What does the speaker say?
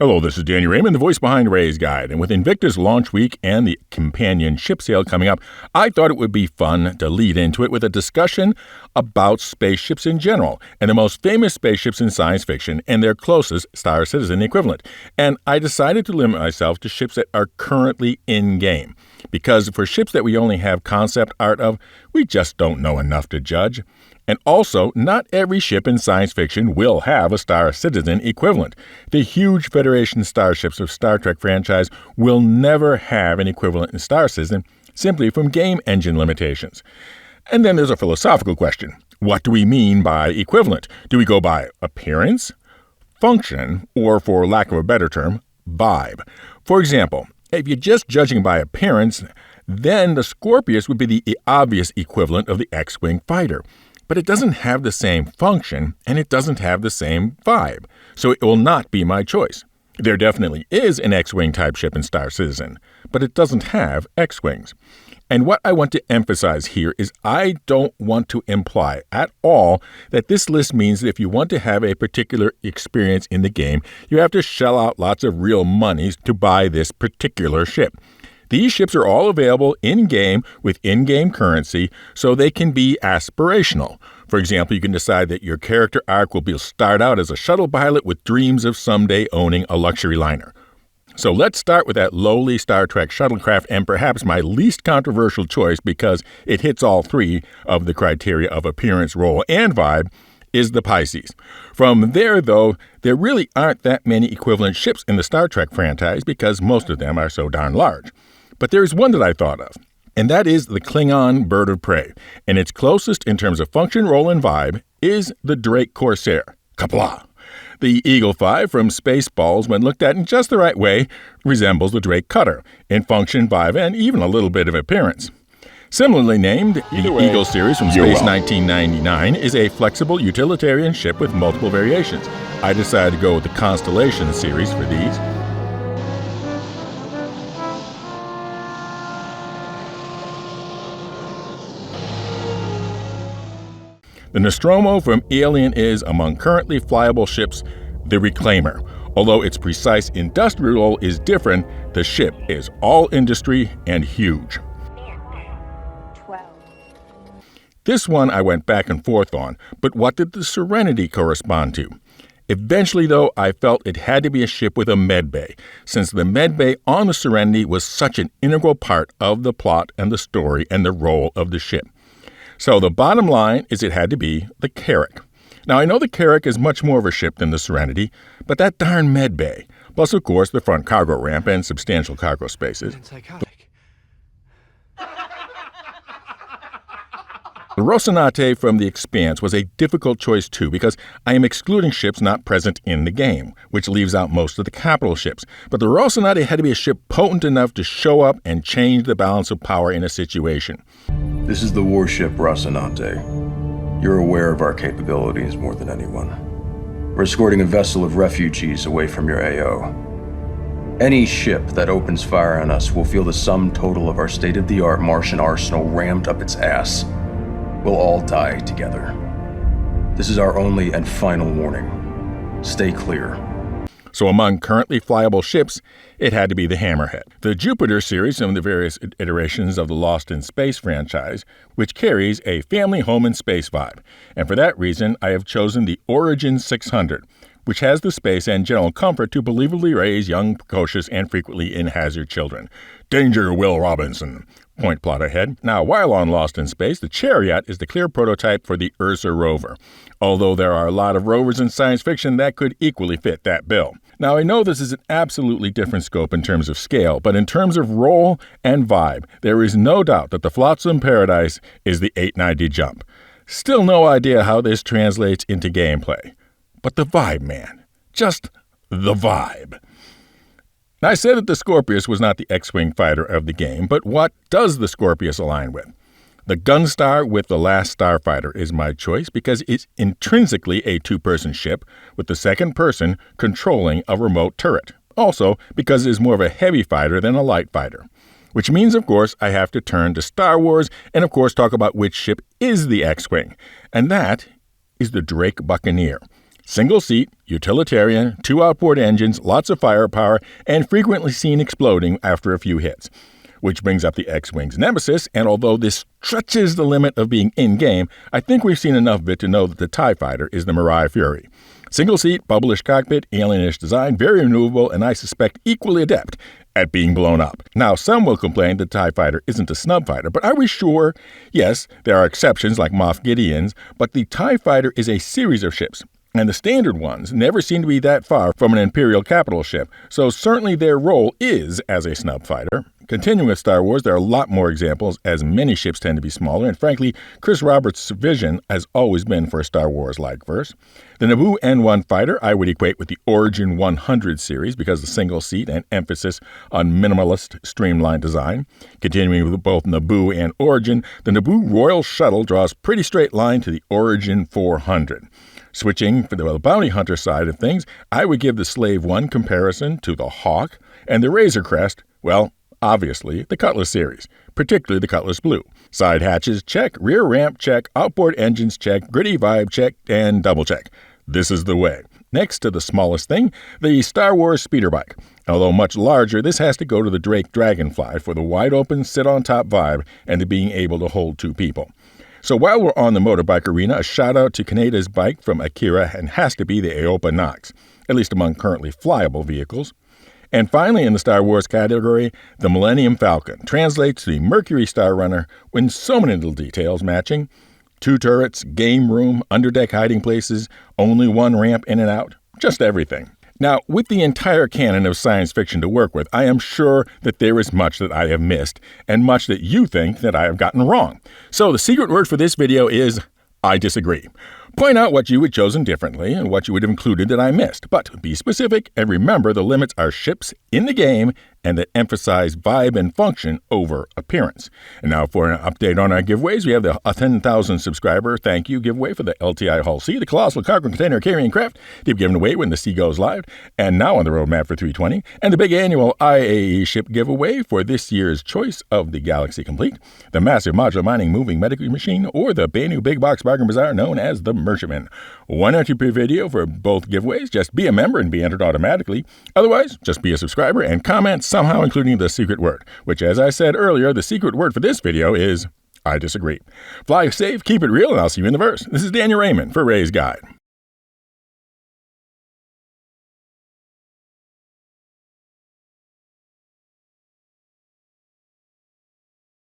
Hello, this is Danny Raymond, the voice behind Ray's Guide, and with Invictus Launch Week and the companion ship sale coming up, I thought it would be fun to lead into it with a discussion about spaceships in general, and the most famous spaceships in science fiction and their closest Star Citizen equivalent. And I decided to limit myself to ships that are currently in-game, because for ships that we only have concept art of, we just don't know enough to judge. And also, not every ship in science fiction will have a Star Citizen equivalent. The huge Federation starships of Star Trek franchise will never have an equivalent in Star Citizen, simply from game engine limitations. And then there's a philosophical question. What do we mean by equivalent? Do we go by appearance, function, or, for lack of a better term, vibe? For example, if you're just judging by appearance, then the Scorpius would be the obvious equivalent of the X-Wing fighter. But it doesn't have the same function, and it doesn't have the same vibe, so it will not be my choice. There definitely is an X-Wing type ship in Star Citizen, but it doesn't have X-Wings. And what I want to emphasize here is I don't want to imply at all that this list means that if you want to have a particular experience in the game, you have to shell out lots of real monies to buy this particular ship. These ships are all available in-game with in-game currency, so they can be aspirational. For example, you can decide that your character arc will start out as a shuttle pilot with dreams of someday owning a luxury liner. So let's start with that lowly Star Trek Shuttlecraft, and perhaps my least controversial choice because it hits all three of the criteria of appearance, role, and vibe, is the Pisces. From there, though, there really aren't that many equivalent ships in the Star Trek franchise because most of them are so darn large. But there's one that I thought of, and that is the Klingon Bird of Prey, and its closest in terms of function, role, and vibe is the Drake Corsair. Kapla! The Eagle 5 from Spaceballs, when looked at in just the right way, resembles the Drake Cutter in function, vibe, and even a little bit of appearance. Similarly named, the Eagle series from Space 1999 is a flexible utilitarian ship with multiple variations. I decided to go with the Constellation series for these. The Nostromo from Alien is, among currently flyable ships, the Reclaimer. Although its precise industrial role is different, the ship is all industry and huge. 12. This one I went back and forth on, but what did the Serenity correspond to? Eventually, though, I felt it had to be a ship with a medbay, since the medbay on the Serenity was such an integral part of the plot and the story and the role of the ship. So the bottom line is it had to be the Carrack. Now, I know the Carrack is much more of a ship than the Serenity, but that darn medbay, plus, of course, the front cargo ramp and substantial cargo spaces. The Rocinante from the Expanse was a difficult choice, too, because I am excluding ships not present in the game, which leaves out most of the capital ships. But the Rocinante had to be a ship potent enough to show up and change the balance of power in a situation. This is the warship Rocinante. You're aware of our capabilities more than anyone. We're escorting a vessel of refugees away from your AO. Any ship that opens fire on us will feel the sum total of our state-of-the-art Martian arsenal rammed up its ass. We'll all die together. This is our only and final warning. Stay clear. So among currently flyable ships, it had to be the Hammerhead. The Jupiter series from the various iterations of the Lost in Space franchise, which carries a family home in space vibe. And for that reason, I have chosen the Origin 600, which has the space and general comfort to believably raise young, precocious, and frequently in-hazard children. Danger, Will Robinson. Point plot ahead. Now, while on Lost in Space, the Chariot is the clear prototype for the Ursa rover, although there are a lot of rovers in science fiction that could equally fit that bill. Now, I know this is an absolutely different scope in terms of scale, but in terms of role and vibe, there is no doubt that the Flotsam Paradise is the 890 jump. Still no idea how this translates into gameplay. But the vibe, man. Just the vibe. Now, I said that the Scorpius was not the X-Wing fighter of the game, but what does the Scorpius align with? The Gunstar with the Last Starfighter is my choice because it's intrinsically a two-person ship with the second person controlling a remote turret. Also, because it is more of a heavy fighter than a light fighter. Which means, of course, I have to turn to Star Wars and, of course, talk about which ship is the X-Wing. And that is the Drake Buccaneer. Single seat, utilitarian, 2 outboard engines, lots of firepower, and frequently seen exploding after a few hits. Which brings up the X-Wing's nemesis, and although this stretches the limit of being in-game, I think we've seen enough of it to know that the TIE Fighter is the Mirai Fury. Single-seat, bubblish cockpit, alienish design, very maneuverable, and I suspect equally adept at being blown up. Now, some will complain the TIE Fighter isn't a snub fighter, but are we sure? Yes, there are exceptions like Moff Gideon's, but the TIE Fighter is a series of ships. And the standard ones never seem to be that far from an Imperial capital ship, so certainly their role is as a snub fighter. Continuing with Star Wars, there are a lot more examples, as many ships tend to be smaller, and frankly, Chris Roberts' vision has always been for a Star Wars-like verse. The Naboo N1 fighter I would equate with the Origin 100 series because of the single seat and emphasis on minimalist, streamlined design. Continuing with both Naboo and Origin, the Naboo Royal Shuttle draws pretty straight line to the Origin 400. Switching for the bounty hunter side of things, I would give the Slave 1 comparison to the Hawk, and the Razor Crest, well, obviously, the Cutlass series, particularly the Cutlass Blue. Side hatches, check. Rear ramp, check. Outboard engines, check. Gritty vibe, check. And double check. This is the way. Next to the smallest thing, the Star Wars speeder bike. Although much larger, this has to go to the Drake Dragonfly for the wide-open, sit-on-top vibe and the being able to hold 2 people. So while we're on the motorbike arena, a shout-out to Kaneda's bike from Akira and has to be the Aopa Nox, at least among currently flyable vehicles. And finally, in the Star Wars category, the Millennium Falcon translates to the Mercury Star Runner with so many little details matching. 2 turrets, game room, underdeck hiding places, only 1 ramp in and out, just everything. Now, with the entire canon of science fiction to work with, I am sure that there is much that I have missed, and much that you think that I have gotten wrong. So the secret word for this video is, I disagree. Point out what you had chosen differently and what you would have included that I missed, but be specific and remember the limits are ships in the game and that emphasize vibe and function over appearance. And now for an update on our giveaways, we have the 10,000 subscriber thank you giveaway for the LTI Hull C, the Colossal Cargo Container Carrying Craft to be given away when the sea goes live, and now on the roadmap for 320, and the big annual IAE ship giveaway for this year's choice of the Galaxy Complete, the massive modular mining moving medical machine, or the brand new big box bargain bazaar known as the Merchantman. 1 entry per video for both giveaways. Just be a member and be entered automatically. Otherwise, just be a subscriber and comment somehow including the secret word, which, as I said earlier, the secret word for this video is, I disagree. Fly safe, keep it real, and I'll see you in the verse. This is Daniel Raymond for Ray's Guide.